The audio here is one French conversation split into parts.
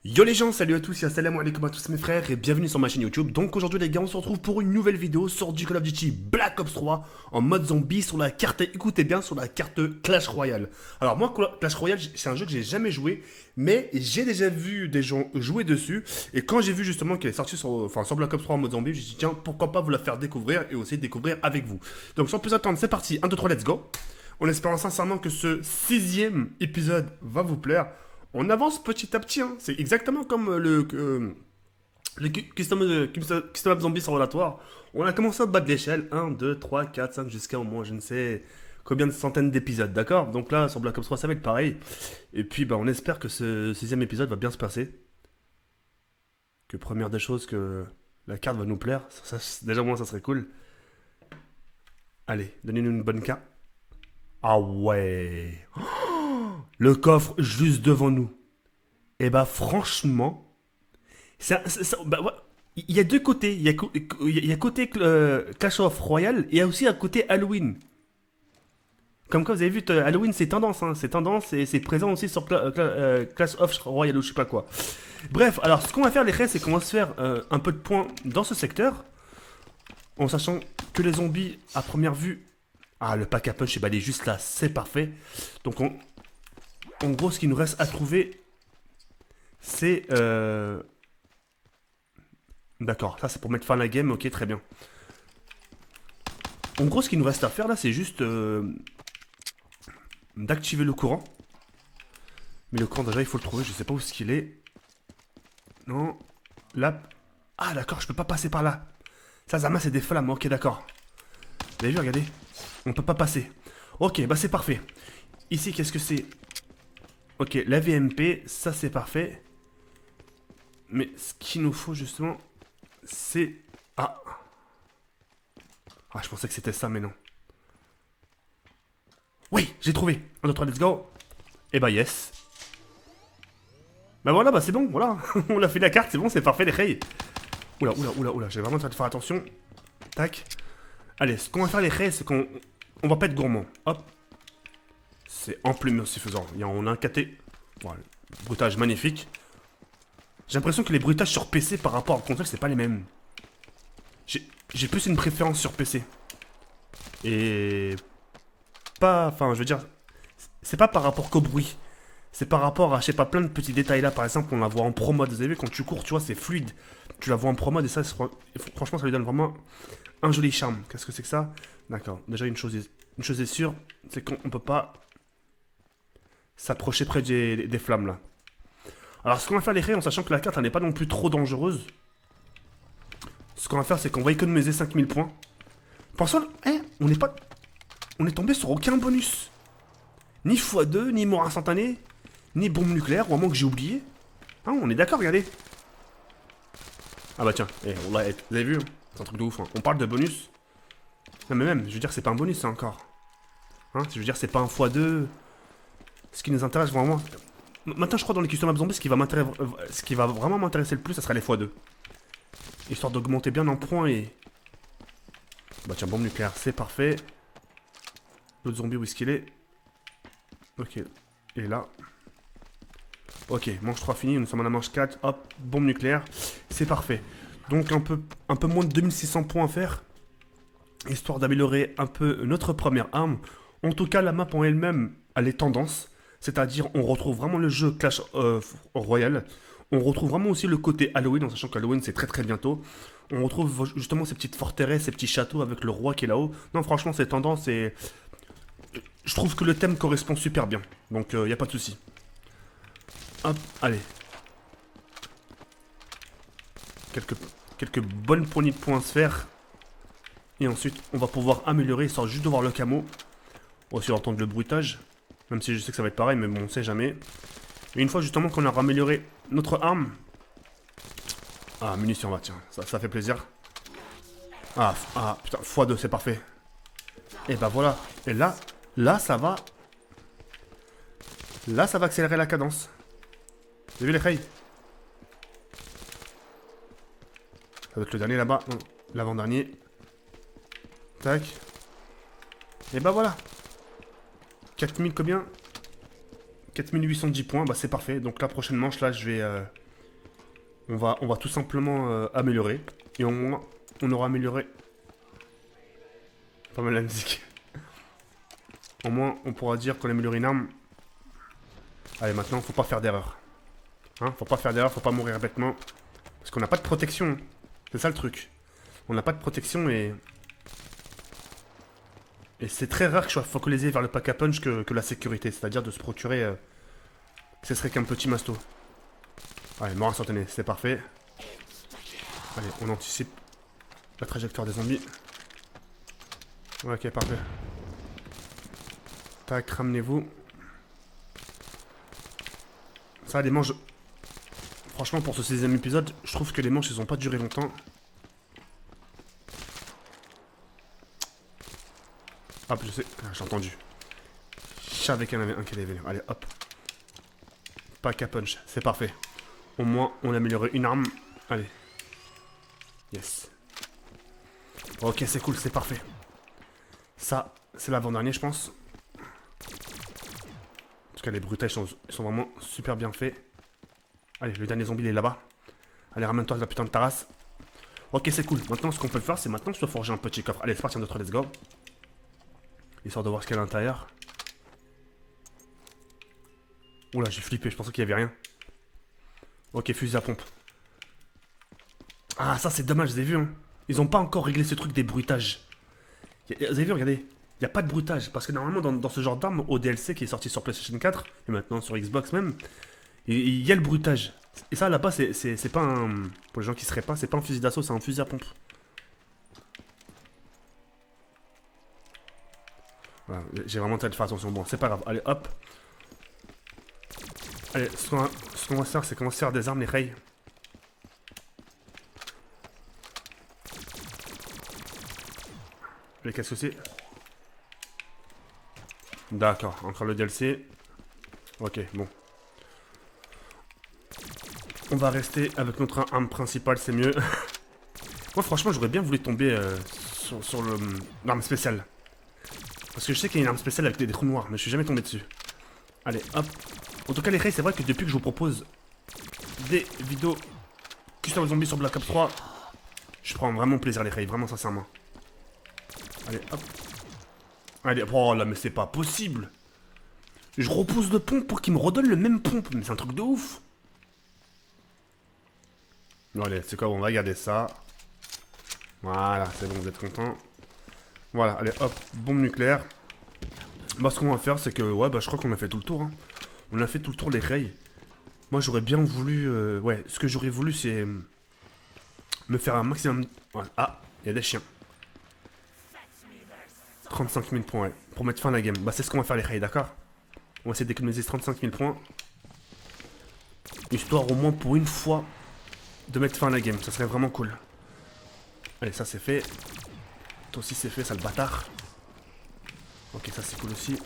Yo les gens, salut à tous et assalamu alaikum à tous mes frères et bienvenue sur ma chaîne YouTube. Donc aujourd'hui les gars, on se retrouve pour une nouvelle vidéo sur du Call of Duty Black Ops 3 en mode zombie sur la carte, écoutez bien, sur la carte Clash Royale. Alors moi, Clash Royale, c'est un jeu que j'ai jamais joué, mais j'ai déjà vu des gens jouer dessus. Et quand j'ai vu justement qu'elle est sortie sur Black Ops 3 en mode zombie, je me suis dit tiens, pourquoi pas vous la faire découvrir et aussi découvrir avec vous. Donc sans plus attendre, c'est parti, 1, 2, 3, let's go. En espérant sincèrement que ce 6ème épisode va vous plaire. On avance petit à petit, hein. C'est exactement comme le Custom Map Zombie sur Relatoire. On a commencé à battre l'échelle, 1, 2, 3, 4, 5, jusqu'à au moins je ne sais combien de centaines d'épisodes, d'accord? Donc là, sur Black Ops 3, ça va être pareil. Et puis, bah, on espère que ce 6ème épisode va bien se passer. Que première des choses, que la carte va nous plaire. Déjà, moi, ça serait cool. Allez, donnez-nous une bonne carte. Ah ouais! Le coffre juste devant nous. Et bah franchement, bah, ouais, il y a deux côtés. Il y a côté Clash of Royale et il y a aussi un côté Halloween. Comme quoi vous avez vu, Halloween c'est tendance, hein, c'est tendance et c'est présent aussi sur Clash of Royale ou je sais pas quoi. Bref, alors ce qu'on va faire les restes, c'est qu'on va se faire un peu de points dans ce secteur. En sachant que les zombies à première vue... Ah, le pack à punch, bah, il est juste là, c'est parfait. Donc en gros, ce qu'il nous reste à trouver, c'est... D'accord, ça c'est pour mettre fin à la game, ok, très bien. En gros, ce qu'il nous reste à faire là, c'est juste d'activer le courant. Mais le courant, déjà, il faut le trouver, je sais pas où est-ce qu'il est. Non, là... Ah, d'accord, je peux pas passer par là. Ça, Zama, c'est des flammes, ok, d'accord. Vous avez vu, regardez, on peut pas passer. Ok, bah c'est parfait. Ici, qu'est-ce que c'est? Ok, la VMP, ça c'est parfait. Mais ce qu'il nous faut justement, c'est... Ah. Ah, je pensais que c'était ça, mais non. Oui, j'ai trouvé. 1, 2, 3, let's go. Et bah yes. Bah voilà, bah c'est bon, voilà. On a fait la carte, c'est bon, c'est parfait, les rails. Oula, oula, oula, oula, j'ai vraiment besoin de faire attention. Tac. Allez, ce qu'on va faire, les rails, c'est qu'on va pas être gourmand. Hop. C'est amplement suffisant. On a un KT. Voilà, bruitage magnifique. J'ai l'impression que les bruitages sur PC par rapport à console, c'est pas les mêmes. J'ai plus une préférence sur PC. Et... Pas... Enfin, je veux dire... C'est pas par rapport qu'au bruit. C'est par rapport à, je sais pas, plein de petits détails là. Par exemple, on la voit en pro mode. Vous avez vu, quand tu cours, tu vois, c'est fluide. Tu la vois en pro mode et ça, franchement, ça lui donne vraiment un joli charme. Qu'est-ce que c'est que ça? D'accord. Déjà, une chose est sûre, c'est qu'on peut pas s'approcher près des flammes là. Alors, ce qu'on va faire les raies, en sachant que la carte, elle n'est pas non plus trop dangereuse. Ce qu'on va faire, c'est qu'on va économiser 5000 points. Pensons, on n'est pas... On est tombé sur aucun bonus. Ni x2, ni mort instantanée, ni bombe nucléaire, ou à moins que j'ai oublié. Ah, on est d'accord, regardez. Ah bah tiens, vous avez vu, hein, c'est un truc de ouf. Hein. On parle de bonus. Non mais même, je veux dire, c'est pas un bonus, ça encore. Hein, je veux dire, c'est pas un x2. Ce qui nous intéresse vraiment... Maintenant, je crois dans les custom map zombies, ce qui va vraiment m'intéresser le plus, ça sera les x2. Histoire d'augmenter bien en points et... Bah tiens, bombe nucléaire, c'est parfait. L'autre zombie, où est-ce qu'il est? Ok, il est là. Ok, manche 3 fini, nous sommes à la manche 4. Hop, bombe nucléaire, c'est parfait. Donc un peu moins de 2600 points à faire. Histoire d'améliorer un peu notre première arme. En tout cas, la map en elle-même, elle est tendance. C'est-à-dire, on retrouve vraiment le jeu Clash Royale. On retrouve vraiment aussi le côté Halloween, en sachant qu'Halloween c'est très très bientôt. On retrouve justement ces petites forteresses, ces petits châteaux avec le roi qui est là-haut. Non, franchement, c'est tendance et... Je trouve que le thème correspond super bien. Donc, y a pas de souci. Hop, allez. Quelques bonnes poignées de points à se faire. Et ensuite, on va pouvoir améliorer, histoire juste de voir le camo. On va aussi entendre le bruitage. Même si je sais que ça va être pareil, mais bon, on sait jamais. Et une fois justement qu'on aura amélioré notre arme... Ah, munitions, va, tiens, ça fait plaisir. Ah, putain, x2, c'est parfait. Et bah voilà. Et là, ça va... Là, ça va accélérer la cadence. Vous avez vu les rails? Ça doit être le dernier là-bas. Non, l'avant-dernier. Tac. Et bah voilà. 4000 combien? 4810 points, bah c'est parfait. Donc la prochaine manche, là, je vais On va tout simplement améliorer. Et au moins, on aura amélioré pas mal la musique. Au moins, on pourra dire qu'on améliore une arme. Allez, maintenant, faut pas faire d'erreur. Hein, faut pas faire d'erreur, faut pas mourir bêtement. Parce qu'on n'a pas de protection. C'est ça le truc. On n'a pas de protection et... Et c'est très rare que je sois focalisé vers le pack à punch que la sécurité. C'est-à-dire de se procurer... ce serait qu'un petit masto. Allez, mort instantané, c'est parfait. Allez, on anticipe la trajectoire des zombies. Ok, parfait. Tac, ramenez-vous. Ça, les manches... Franchement, pour ce 16e épisode, je trouve que les manches, ils ont pas duré longtemps. Hop, je sais... Ah, j'ai entendu. Je savais qu'il y en avait un qui allait venir. Allez, hop. Pack à punch, c'est parfait. Au moins, on a amélioré une arme. Allez. Yes. Ok, c'est cool, c'est parfait. Ça, c'est l'avant-dernier, je pense. En tout cas, les bruitages ils sont vraiment super bien faits. Allez, le dernier zombie, il est là-bas. Allez, ramène-toi de la putain de terrasse. Ok, c'est cool. Maintenant, ce qu'on peut faire, c'est maintenant se forger un petit coffre. Allez, c'est parti, 1, 2, 3, let's go. Histoire de voir ce qu'il y a à l'intérieur. Oula, j'ai flippé, je pensais qu'il y avait rien. Ok, fusil à pompe. Ah, ça, c'est dommage, vous avez vu, hein. Ils ont pas encore réglé ce truc des bruitages. Vous avez vu, regardez. Il n'y a pas de bruitage. Parce que normalement, dans ce genre d'arme, au DLC qui est sorti sur PlayStation 4, et maintenant sur Xbox même, il y a le bruitage. Et ça, là-bas, c'est pas un... Pour les gens qui seraient pas, c'est pas un fusil d'assaut, c'est un fusil à pompe. Voilà, j'ai vraiment tellement de faire attention. Bon, c'est pas grave. Allez, hop. Allez, ce qu'on va faire, c'est qu'on va se faire des armes, les rails. Allez, qu'est-ce que c'est? D'accord, encore le DLC. Ok, bon. On va rester avec notre arme principale, c'est mieux. Moi, franchement, j'aurais bien voulu tomber sur l'arme spéciale. Parce que je sais qu'il y a une arme spéciale avec des trous noirs, mais je suis jamais tombé dessus. Allez, hop. En tout cas, les rails, c'est vrai que depuis que je vous propose des vidéos custom zombies sur Black Ops 3, je prends vraiment plaisir les rails, vraiment sincèrement. Allez, hop. Allez, oh là, mais c'est pas possible. Je repousse de pompe pour qu'il me redonne le même pompe, mais c'est un truc de ouf. Bon, allez, c'est quoi, on va regarder ça. Voilà, c'est bon, vous êtes contents. Voilà, allez, hop, bombe nucléaire. Bah, ce qu'on va faire, c'est que, ouais, bah, je crois qu'on a fait tout le tour. Hein. On a fait tout le tour des rails. Moi, j'aurais bien voulu... ouais, ce que j'aurais voulu, c'est... me faire un maximum... Ouais. Ah, il y a des chiens. 35 000 points, ouais. Pour mettre fin à la game. Bah, c'est ce qu'on va faire, les rails, d'accord? On va essayer d'économiser 35 000 points. Histoire, au moins, pour une fois, de mettre fin à la game. Ça serait vraiment cool. Allez, ça, c'est fait. Toi aussi, c'est fait, sale bâtard. Ok, ça, c'est cool aussi.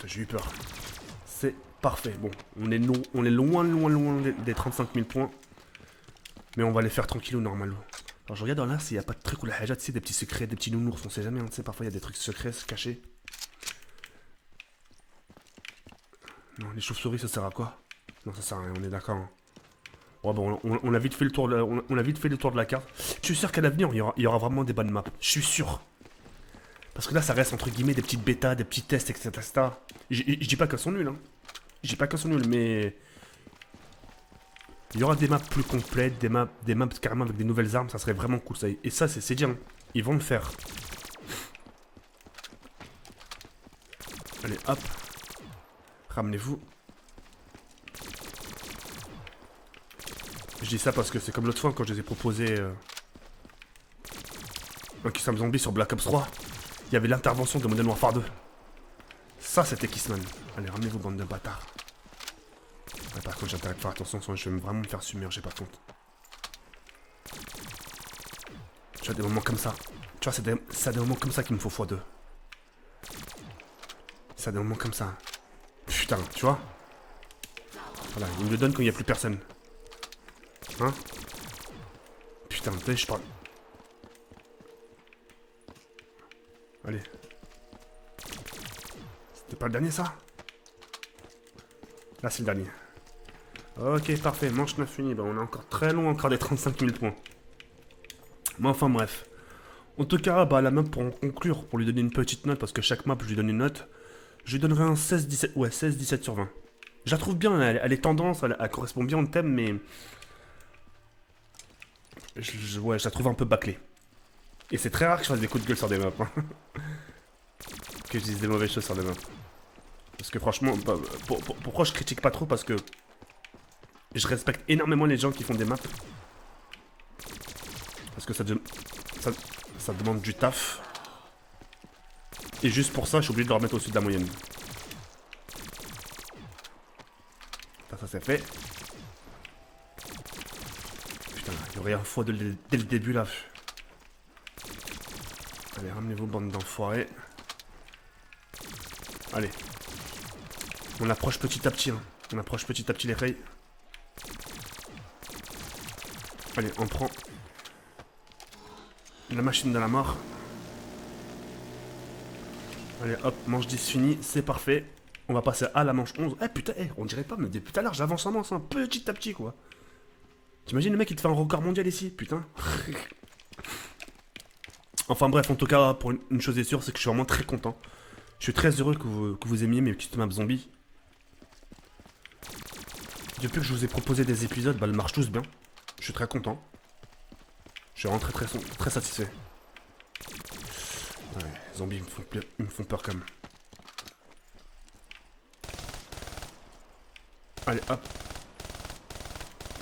J'ai eu peur. C'est parfait. Bon, on est loin des 35 000 points. Mais on va les faire tranquillou normalement. Alors je regarde dans là s'il n'y a pas de trucs ou la haja, tu sais, des petits secrets, des petits nounours, on sait jamais, hein, tu sais, parfois il y a des trucs secrets cachés. Non, les chauves-souris ça sert à quoi? Non, ça sert à rien, on est d'accord. Hein. Ouais, bon, on a vite fait le tour on a vite fait le tour de la carte. Je suis sûr qu'à l'avenir, il y aura vraiment des bonnes maps. Je suis sûr. Parce que là, ça reste entre guillemets des petites bêtas, des petits tests, etc. Je dis pas qu'elles sont nulles, hein. Je dis pas qu'elles sont nulles, mais... Il y aura des maps plus complètes, des maps carrément avec des nouvelles armes, ça serait vraiment cool. Ça. Et ça, c'est bien. Ils vont le faire. Allez, hop. Ramenez-vous. Je dis ça parce que c'est comme l'autre fois quand je les ai proposé un Kissman Zombie sur Black Ops 3. Il y avait l'intervention de Modern Warfare 2. Ça, c'était Kissman. Allez, ramenez-vous, bande de bâtards. Ouais, par contre, j'ai intérêt de faire attention, sinon je vais vraiment me faire submerger par contre. Tu vois, des moments comme ça. Tu vois, c'est des moments comme ça qu'il me faut x2. C'est des moments comme ça. Putain, tu vois. Voilà, il me le donne quand il n'y a plus personne. Hein? Putain, tu sais, je parle. Allez. C'était pas le dernier, ça? Là, c'est le dernier. Ok, parfait, manche 9 finie. Bah, on est encore très loin, encore des 35 000 points. Mais enfin, bref. En tout cas, bah, la map pour en conclure, pour lui donner une petite note, parce que chaque map, je lui donne une note, je lui donnerai un 16-17, ouais, 16-17 sur 20. Je la trouve bien, elle est tendance, elle correspond bien au thème, mais... ouais, je la trouve un peu bâclée. Et c'est très rare que je fasse des coups de gueule sur des maps. Hein. Que je dise des mauvaises choses sur des maps. Parce que franchement, bah, pourquoi je critique pas trop? Parce que je respecte énormément les gens qui font des maps. Parce que ça, ça demande du taf. Et juste pour ça, je suis obligé de le remettre au-dessus de la moyenne. Ça c'est fait. Putain, il y aurait un fois dès le début là. Allez, ramenez-vous, bande d'enfoirés. Allez. On approche petit à petit. Hein. On approche petit à petit les rails. Allez, on prend la machine de la mort. Allez, hop, manche 10 finie, c'est parfait. On va passer à la manche 11. Eh putain, on dirait pas, mais depuis tout à l'heure, j'avance en manche, hein, petit à petit, quoi. T'imagines le mec, il te fait un record mondial ici, putain. Enfin bref, en tout cas, pour une chose est sûre, c'est que je suis vraiment très content. Je suis très heureux que vous aimiez mes petites maps zombies. Depuis que je vous ai proposé des épisodes, bah, elles marchent tous bien. Je suis très content. Je suis vraiment très satisfait. Ouais, les zombies ils me font peur quand même. Allez, hop.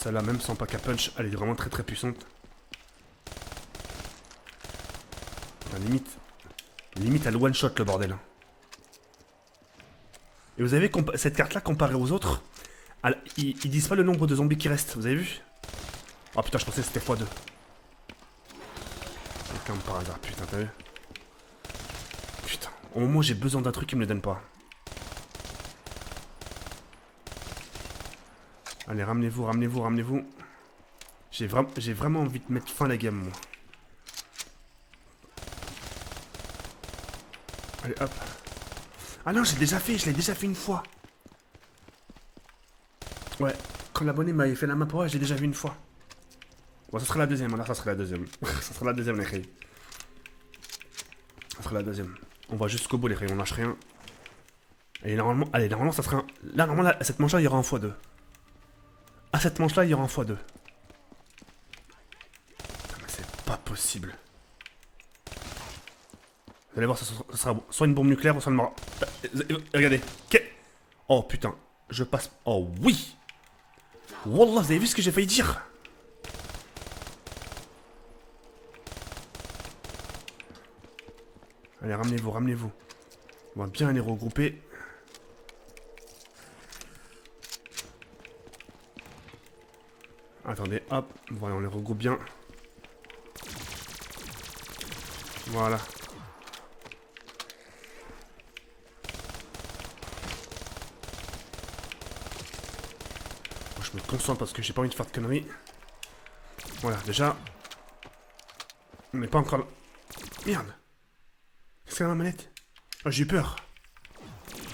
Celle-là, même sans pack à punch, elle est vraiment très puissante. Enfin, limite elle one-shot le bordel. Et vous avez cette carte-là comparée aux autres, ils disent pas le nombre de zombies qui restent, vous avez vu? Oh putain, je pensais que c'était x2. Comme par hasard, putain, t'as vu? Putain, au moment où j'ai besoin d'un truc, ils me le donnent pas. Allez, ramenez-vous. J'ai vraiment envie de mettre fin à la game, moi. Allez, hop. Ah non, je l'ai déjà fait une fois. Ouais, quand l'abonné m'avait fait la map, ouais, j'ai déjà vu une fois. Bon, ça sera la deuxième, alors ça sera la deuxième. Ça sera la deuxième, les rayes. Ça sera la deuxième. On va jusqu'au bout, les rayes, on lâche rien. Et normalement, allez, normalement, ça sera un... Là, normalement, à cette manche-là, il y aura un x2. À cette manche-là, il y aura un x2. Mais c'est pas possible. Vous allez voir, ça sera soit une bombe nucléaire ou soit une mort. Regardez. Oh putain, je passe. Oh oui. Wallah, vous avez vu ce que j'ai failli dire? Allez, ramenez-vous. On va bien les regrouper. Attendez, hop. Voilà, on les regroupe bien. Voilà. Bon, je me concentre parce que j'ai pas envie de faire de conneries. Voilà, déjà. On n'est pas encore là. Merde. Qu'est-ce qu'il y a dans la manette? Oh, j'ai eu peur.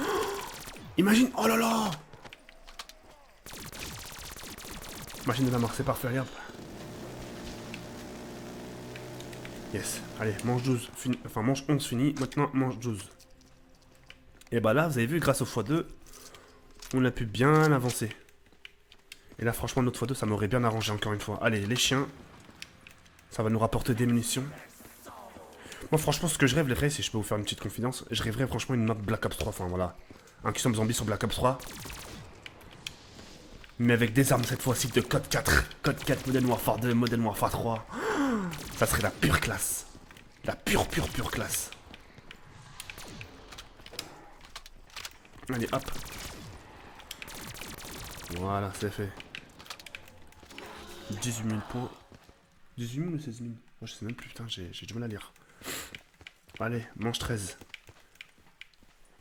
Oh, imagine. Oh là là. Machine de la mort, c'est parfait, regarde. Yes. Allez, manche 12 fini. Enfin, manche 11 fini. Maintenant, manche 12. Et bah là, vous avez vu, grâce au x2, on a pu bien avancer. Et là, franchement, notre x2, ça m'aurait bien arrangé encore une fois. Allez, les chiens. Ça va nous rapporter des munitions. Moi, franchement, ce que je rêve, les frères, si je peux vous faire une petite confidence, je rêverais franchement une map Black Ops 3. Enfin, voilà. Un Custom Zombie sur Black Ops 3. Mais avec des armes cette fois-ci de code 4. Code 4, Modern Warfare 2, Modern Warfare 3. Ça serait la pure classe. La pure classe. Allez, hop. Voilà, c'est fait. 18 000 points. 18 000 ou 16 000? Moi, je sais même plus, putain, j'ai du mal à lire. Allez, manche 13.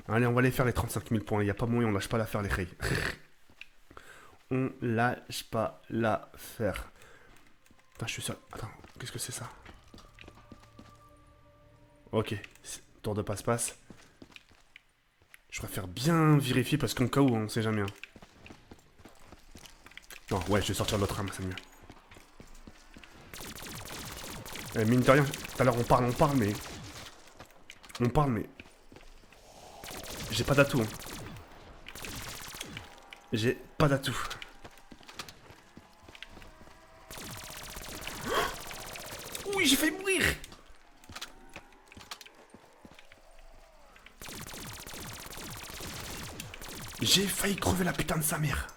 Allez, on va aller faire les 35 000 points. Il n'y a pas moyen, on lâche pas l'affaire, les rays. On lâche pas l'affaire. Putain, je suis sûr. Attends, qu'est-ce que c'est ça? Ok, tour de passe-passe. Je préfère bien vérifier parce qu'en cas où, on sait jamais. Hein. Non, ouais, je vais sortir l'autre arme, c'est mieux. Mine de rien, tout à l'heure on parle, mais... On parle, mais... J'ai pas d'atout, hein. J'ai pas d'atout. Oui, j'ai failli mourir. J'ai failli crever la putain de sa mère.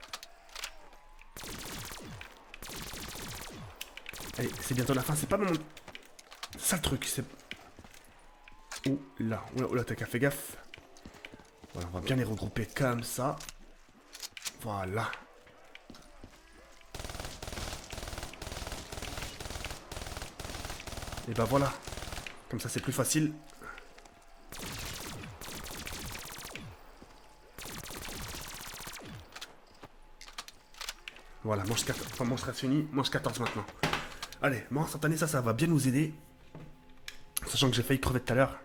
Allez, c'est bientôt la fin, c'est pas mon... C'est ça le truc, c'est... Oula, t'as qu'à faire gaffe. Voilà, on va bien les regrouper comme ça. Voilà. Et bah voilà. Comme ça, c'est plus facile. Voilà, manche 14, enfin, manche 13 fini, manche 14 maintenant. Allez, mort instantané, ça va bien nous aider. Sachant que j'ai failli crever tout à l'heure.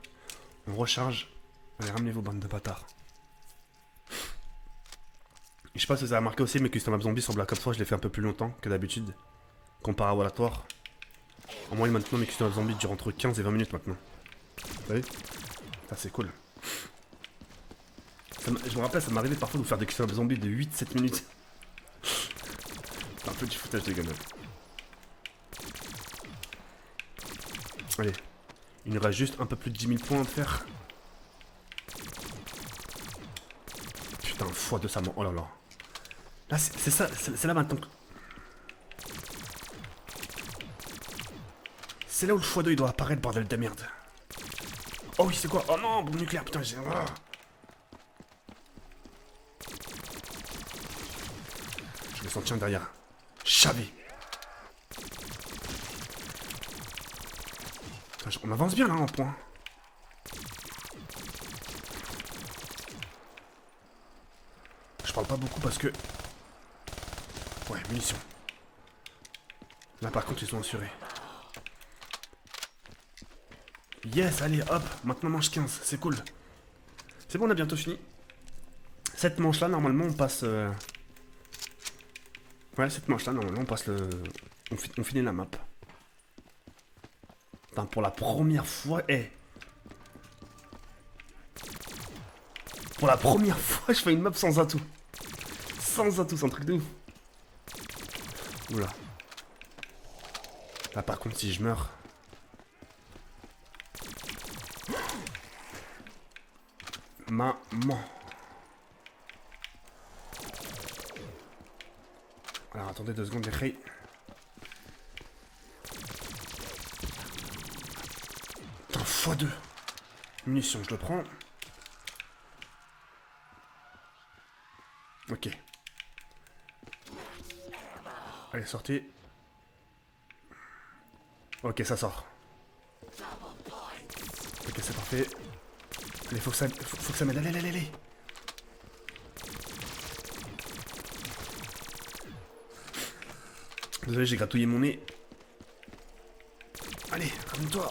On recharge. Allez, ramenez vos bandes de bâtards. Je sais pas si vous avez remarqué aussi, mais Custom Lab Zombie sur Black Ops 3, je l'ai fait un peu plus longtemps que d'habitude. Comparé à Wallatoire. En moyenne maintenant, mes Custom Lab Zombie durent entre 15 et 20 minutes maintenant. Vous savez? Ça, c'est cool. Je me rappelle, ça m'arrivait parfois de vous faire des Custom Lab Zombie de 8-7 minutes. C'est un peu du foutage de gamin. Allez. Il nous reste juste un peu plus de 10 000 points à faire. Putain, x2 ça. Oh là là. Là, c'est ça, c'est là maintenant. C'est là où le x2 il doit apparaître, bordel de merde. Oh oui, c'est quoi? Oh non, bombe nucléaire, putain, j'ai... Ah. Je me sens tiens derrière. Chavé. On avance bien là en point. Je parle pas beaucoup parce que... Ouais, munitions. Là par contre ils sont assurés. Yes, allez, hop, maintenant manche 15, c'est cool. C'est bon, on a bientôt fini. Cette manche là, normalement on passe... Ouais, cette manche là, normalement on passe le... On finit la map. Putain, pour la première fois... Pour la première fois, je fais une map sans atout. Sans atout, c'est un truc de ouf. Oula. Là par contre, si je meurs... Maman. Alors attendez 2 secondes, les rayes. Putain, x2. Munitions, je le prends. Ok. Allez, sortez. Ok, ça sort. Ok, c'est parfait. Allez, faut que ça m'aide. Allez. Désolé, j'ai gratouillé mon nez. Allez, ramène-toi.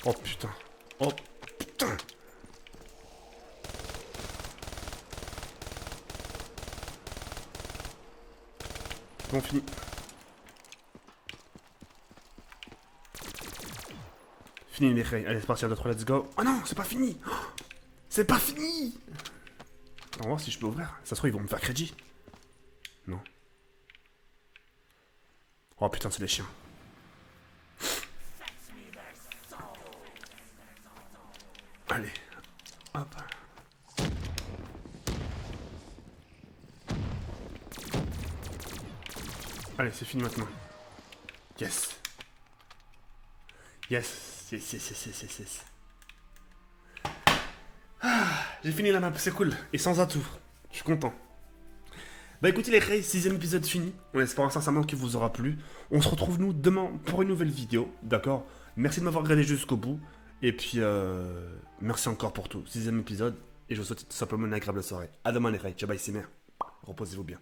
Oh putain. Oh putain. Bon, fini. Fini les rails. Allez, c'est parti à 2-3, let's go. Oh non, c'est pas fini. Oh, c'est pas fini. On va voir si je peux ouvrir. Ça se trouve, ils vont me faire crédit. Non. Oh putain, c'est des chiens. Allez. Hop. Allez, c'est fini maintenant. Yes. Yes. Ah, j'ai fini la map, c'est cool. Et sans atout. Je suis content. Bah écoutez les Rays, 6ème épisode fini. On espère sincèrement qu'il vous aura plu. On se retrouve nous demain pour une nouvelle vidéo. D'accord? Merci de m'avoir regardé jusqu'au bout. Et puis merci encore pour tout. 6ème épisode. Et je vous souhaite tout simplement une agréable soirée. À demain les Rays. Ciao bye, c'est mère. Reposez-vous bien.